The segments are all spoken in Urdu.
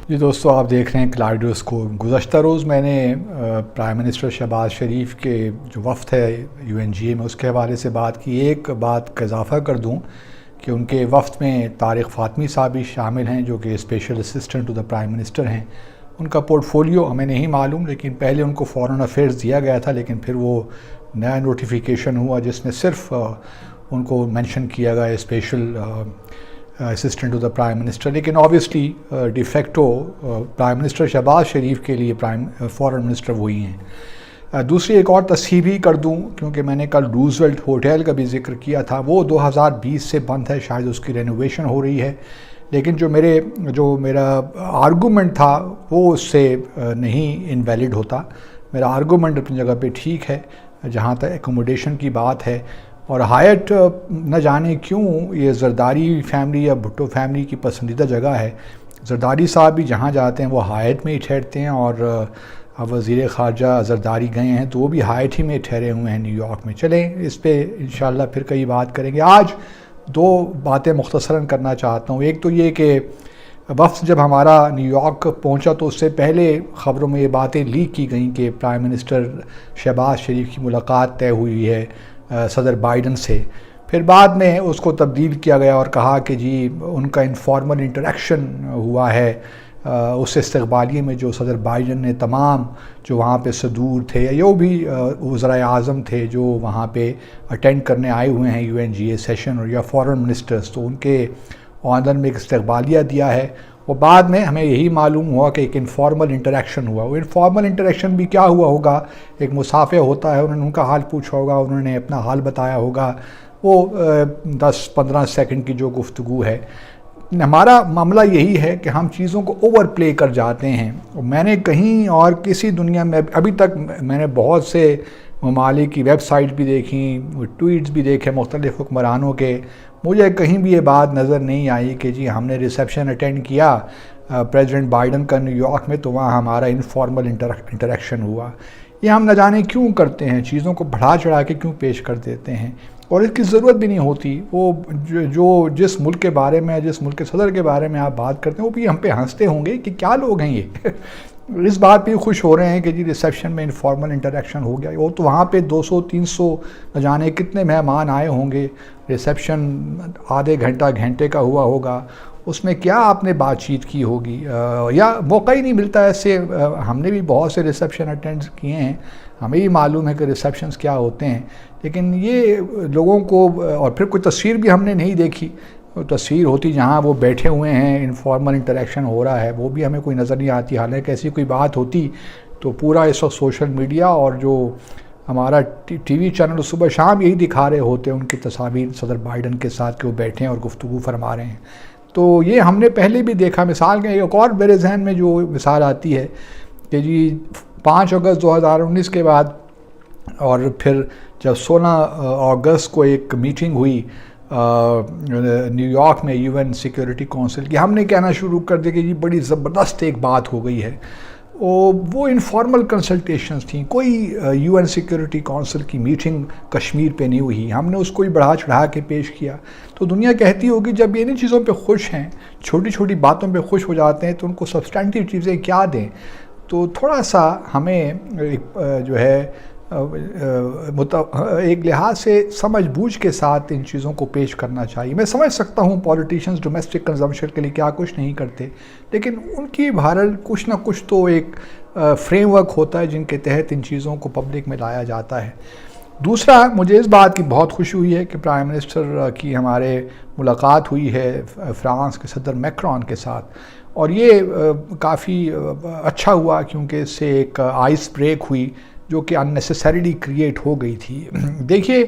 جی دوستو، آپ دیکھ رہے ہیں کلاڈیوس کو۔ گزشتہ روز میں نے پرائم منسٹر شہباز شریف کے جو وفد ہے UNGA میں، اس کے حوالے سے بات کی۔ ایک بات کا اضافہ کر دوں کہ ان کے وفد میں طارق فاطمی صاحب بھی شامل ہیں، جو کہ special assistant to the prime minister ہیں۔ ان کا پورٹ فولیو ہمیں نہیں معلوم، لیکن پہلے ان کو فارن افیئرز دیا گیا تھا، لیکن پھر وہ نیا نوٹیفیکیشن ہوا جس میں صرف ان کو مینشن کیا گیا special assistant to the prime minister. لیکن obviously de facto prime minister Shehbaz Sharif کے لیے فارن منسٹر وہی ہیں۔ دوسری ایک اور تصحیح بھی کر دوں، کیونکہ میں نے کل روزویلٹ ہوٹل کا بھی ذکر کیا تھا، وہ 2020 سے بند ہے، شاید اس کی رینوویشن ہو رہی ہے، لیکن جو میرا آرگومنٹ تھا وہ اس سے نہیں انویلڈ ہوتا۔ میرا آرگومنٹ اپنی جگہ پہ ٹھیک ہے جہاں تک ایکوموڈیشن کی بات ہے۔ اور ہائٹ نہ جانے کیوں یہ زرداری فیملی یا بھٹو فیملی کی پسندیدہ جگہ ہے۔ زرداری صاحب بھی جہاں جاتے ہیں وہ ہائٹ میں ہی ٹھہرتے ہیں، اور وزیر خارجہ زرداری گئے ہیں تو وہ بھی ہائٹ ہی میں ٹھہرے ہوئے ہیں نیو یارک میں۔ چلیں اس پہ انشاءاللہ پھر کئی بات کریں گے۔ آج دو باتیں مختصراً کرنا چاہتا ہوں۔ ایک تو یہ کہ وفد جب ہمارا نیو یارک پہنچا تو اس سے پہلے خبروں میں یہ باتیں لیک کی گئیں کہ پرائم منسٹر شہباز شریف کی ملاقات طے ہوئی ہے صدر بائیڈن سے۔ پھر بعد میں اس کو تبدیل کیا گیا اور کہا کہ جی ان کا انفارمل انٹریکشن ہوا ہے اس استقبالیے میں جو صدر بائیڈن نے تمام جو وہاں پہ صدور تھے یا جو بھی وزرائے اعظم تھے جو وہاں پہ اٹینڈ کرنے آئے ہوئے ہیں UNGA سیشن اور یا فارن منسٹرز، تو ان کے آمدن میں ایک استقبالیہ دیا ہے۔ وہ بعد میں ہمیں یہی معلوم ہوا کہ ایک انفارمل انٹریکشن ہوا۔ وہ انفارمل انٹریکشن بھی کیا ہوا ہوگا؟ ایک مسافر ہوتا ہے، انہوں نے ان کا حال پوچھا ہوگا، انہوں نے اپنا حال بتایا ہوگا، وہ 10-15 سیکنڈ کی جو گفتگو ہے۔ ہمارا معاملہ یہی ہے کہ ہم چیزوں کو اوور پلے کر جاتے ہیں۔ میں نے کہیں اور کسی دنیا میں ابھی تک میں نے بہت سے ممالک کی ویب سائٹ بھی دیکھیں، ٹویٹس بھی دیکھے مختلف حکمرانوں کے، مجھے کہیں بھی یہ بات نظر نہیں آئی کہ جی ہم نے ریسیپشن اٹینڈ کیا پریزیڈنٹ بائیڈن کا نیو یارک میں تو وہاں ہمارا انفارمل انٹریکشن ہوا۔ یہ ہم نہ جانے کیوں کرتے ہیں، چیزوں کو بڑھا چڑھا کے کیوں پیش کر دیتے ہیں، اور اس کی ضرورت بھی نہیں ہوتی۔ وہ جو جس ملک کے بارے میں، جس ملک کے صدر کے بارے میں آپ بات کرتے ہیں، وہ بھی ہم پہ ہنستے ہوں گے کہ کیا لوگ ہیں یہ اس بات پہ خوش ہو رہے ہیں کہ جی ریسیپشن میں انفارمل انٹریکشن ہو گیا۔ وہ تو وہاں پہ 200-300 نہ جانے کتنے مہمان آئے ہوں گے، ریسیپشن آدھے گھنٹے کا ہوا ہوگا، اس میں کیا آپ نے بات چیت کی ہوگی، یا موقع ہی نہیں ملتا ایسے۔ ہم نے بھی بہت سے ریسیپشن اٹینڈ کیے ہیں، ہمیں بھی معلوم ہے کہ ریسیپشنز کیا ہوتے ہیں، لیکن یہ لوگوں کو، اور پھر کوئی تصویر بھی ہم نے نہیں دیکھی، تصویر ہوتی جہاں وہ بیٹھے ہوئے ہیں، انفارمل انٹریکشن ہو رہا ہے، وہ بھی ہمیں کوئی نظر نہیں آتی۔ حالانکہ ایسی کوئی بات ہوتی تو پورا اس وقت سوشل میڈیا اور جو ہمارا ٹی وی چینل صبح شام یہی دکھا رہے ہوتے ہیں ان کی تصاویر صدر بائیڈن کے ساتھ کہ وہ بیٹھے ہیں اور گفتگو فرما رہے ہیں۔ تو یہ ہم نے پہلے بھی دیکھا۔ مثال کے ایک اور میرے ذہن میں جو مثال آتی ہے کہ جی 5 اگست 2019 کے بعد، اور پھر جب 16 اگست کو ایک میٹنگ ہوئی نیو یارک میں UN سیکیورٹی کونسل کی، ہم نے کہنا شروع کر دیا کہ جی بڑی زبردست ایک بات ہو گئی ہے۔ وہ انفارمل کنسلٹیشنز تھیں، کوئی UN سیکیورٹی کونسل کی میٹنگ کشمیر پہ نہیں ہوئی، ہم نے اس کو بھی بڑھا چڑھا کے پیش کیا۔ تو دنیا کہتی ہوگی جب یہ انہیں چیزوں پہ خوش ہیں، چھوٹی چھوٹی باتوں پہ خوش ہو جاتے ہیں، تو ان کو سبسٹینٹیو چیزیں کیا دیں۔ تو تھوڑا سا ہمیں جو ہے ایک لحاظ سے سمجھ بوجھ کے ساتھ ان چیزوں کو پیش کرنا چاہیے۔ میں سمجھ سکتا ہوں پولیٹیشنز ڈومیسٹک کنزمپشن کے لیے کیا کچھ نہیں کرتے، لیکن ان کی بہرحال کچھ نہ کچھ تو ایک فریم ورک ہوتا ہے جن کے تحت ان چیزوں کو پبلک میں لایا جاتا ہے۔ دوسرا، مجھے اس بات کی بہت خوشی ہوئی ہے کہ پرائم منسٹر کی ہمارے ملاقات ہوئی ہے فرانس کے صدر میکرون کے ساتھ، اور یہ کافی اچھا ہوا کیونکہ اس سے ایک آئس بریک ہوئی جو کہ اننیسیسریلی کریٹ ہو گئی تھی۔ دیکھیے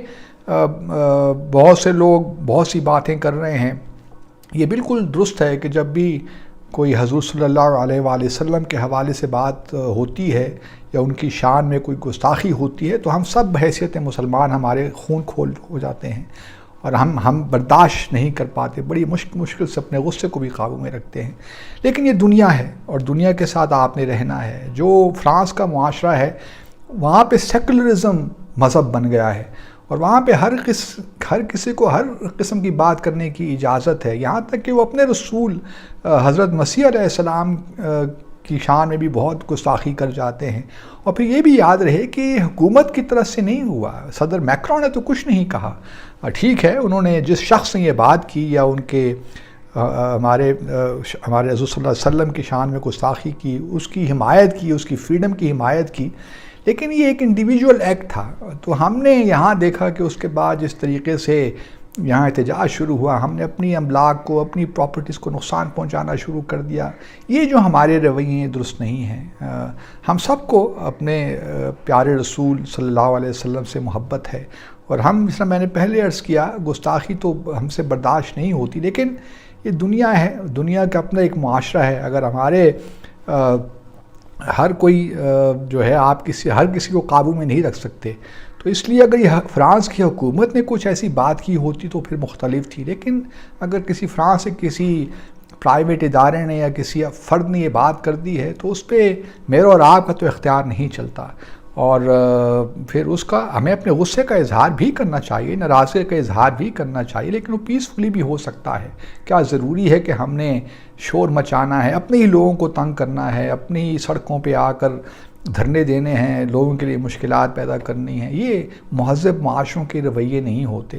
بہت سے لوگ بہت سی باتیں کر رہے ہیں، یہ بالکل درست ہے کہ جب بھی کوئی حضور صلی اللہ علیہ وآلہ وسلم کے حوالے سے بات ہوتی ہے یا ان کی شان میں کوئی گستاخی ہوتی ہے تو ہم سب بحیثیت مسلمان ہمارے خون کھول ہو جاتے ہیں اور ہم برداشت نہیں کر پاتے، بڑی مشکل سے اپنے غصے کو بھی قابو میں رکھتے ہیں۔ لیکن یہ دنیا ہے اور دنیا کے ساتھ آپ نے رہنا ہے۔ جو فرانس کا معاشرہ ہے وہاں پہ سیکولرزم مذہب بن گیا ہے، اور وہاں پہ ہر کسی کو ہر قسم کی بات کرنے کی اجازت ہے، یہاں تک کہ وہ اپنے رسول حضرت مسیح علیہ السلام کی شان میں بھی بہت گستاخی کر جاتے ہیں۔ اور پھر یہ بھی یاد رہے کہ حکومت کی طرف سے نہیں ہوا، صدر میکرون نے تو کچھ نہیں کہا۔ ٹھیک ہے، انہوں نے جس شخص نے یہ بات کی یا ان کے ہمارے رسول صلی اللہ علیہ وسلم کی شان میں گستاخی کی، اس کی حمایت کی، اس کی فریڈم کی حمایت کی، لیکن یہ ایک انڈیویجول ایکٹ تھا۔ تو ہم نے یہاں دیکھا کہ اس کے بعد جس طریقے سے یہاں احتجاج شروع ہوا، ہم نے اپنی املاک کو، اپنی پراپرٹیز کو نقصان پہنچانا شروع کر دیا۔ یہ جو ہمارے رویے درست نہیں ہیں۔ ہم سب کو اپنے پیارے رسول صلی اللہ علیہ وسلم سے محبت ہے، اور ہم، جس طرح میں نے پہلے عرض کیا، گستاخی تو ہم سے برداشت نہیں ہوتی، لیکن یہ دنیا ہے، دنیا کا اپنا ایک معاشرہ ہے۔ اگر ہمارے ہر کوئی جو ہے آپ ہر کسی کو قابو میں نہیں رکھ سکتے، تو اس لیے اگر یہ فرانس کی حکومت نے کچھ ایسی بات کی ہوتی تو پھر مختلف تھی، لیکن اگر کسی فرانس سے کسی پرائیویٹ ادارے نے یا کسی فرد نے یہ بات کر دی ہے تو اس پہ میرے اور آپ کا تو اختیار نہیں چلتا، اور پھر اس کا ہمیں اپنے غصے کا اظہار بھی کرنا چاہیے، ناراضگی کا اظہار بھی کرنا چاہیے، لیکن وہ پیسفلی بھی ہو سکتا ہے۔ کیا ضروری ہے کہ ہم نے شور مچانا ہے، اپنے ہی لوگوں کو تنگ کرنا ہے، اپنی سڑکوں پہ آ کر دھرنے دینے ہیں، لوگوں کے لیے مشکلات پیدا کرنی ہیں؟ یہ مہذب معاشروں کے رویے نہیں ہوتے۔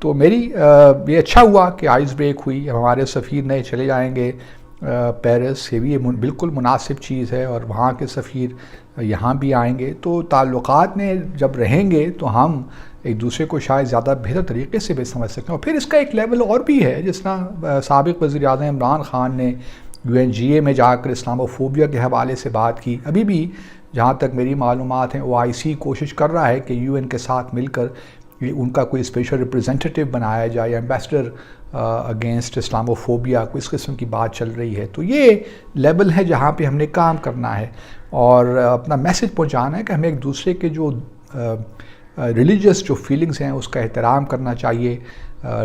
تو یہ اچھا ہوا کہ آئس بریک ہوئی، ہمارے سفیر نئے چلے جائیں گے پیرس، یہ بھی بالکل مناسب چیز ہے، اور وہاں کے سفیر یہاں بھی آئیں گے، تو تعلقات میں جب رہیں گے تو ہم ایک دوسرے کو شاید زیادہ بہتر طریقے سے بھی سمجھ سکتے ہیں۔ اور پھر اس کا ایک لیول اور بھی ہے، جس طرح سابق وزیر اعظم عمران خان نے UNGA میں جا کر اسلام و فوبیا کے حوالے سے بات کی۔ ابھی بھی جہاں تک میری معلومات ہیں OIC کوشش کر رہا ہے کہ UN کے ساتھ مل کر ان کا کوئی اسپیشل ریپریزنٹیٹیو بنایا جائے، یا ایمبیسڈر اگینسٹ اسلام و فوبیا، کوئی اس قسم کی بات چل رہی ہے۔ تو یہ لیول ہے جہاں پہ ہم نے کام کرنا ہے، اور اپنا میسج پہنچانا ہے کہ ہمیں ایک دوسرے کے جو ریلیجیس جو فیلنگز ہیں اس کا احترام کرنا چاہیے۔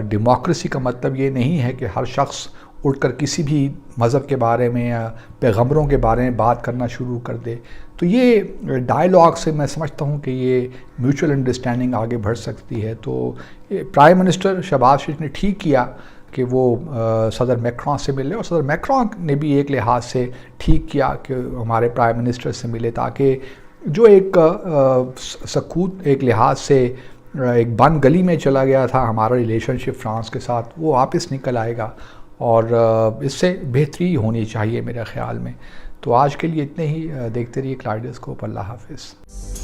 ڈیموکریسی کا مطلب یہ نہیں ہے کہ ہر شخص اٹھ کر کسی بھی مذہب کے بارے میں یا پیغمبروں کے بارے میں بات کرنا شروع کر دے۔ تو یہ ڈائیلاگ سے میں سمجھتا ہوں کہ یہ میوچل انڈرسٹینڈنگ آگے بڑھ سکتی ہے۔ تو پرائم منسٹر شہباز شریف نے ٹھیک کیا کہ وہ صدر میکرون سے ملے، اور صدر میکرون نے بھی ایک لحاظ سے ٹھیک کیا کہ ہمارے پرائم منسٹر سے ملے، تاکہ جو ایک سکوت ایک لحاظ سے ایک بند گلی میں چلا گیا تھا ہمارا ریلیشن شپ فرانس کے ساتھ، وہ واپس نکل آئے گا، اور اس سے بہتری ہونی چاہیے میرے خیال میں۔ تو آج کے لیے اتنے ہی، دیکھتے رہیے کلائڈوسکوپ۔ اللہ حافظ۔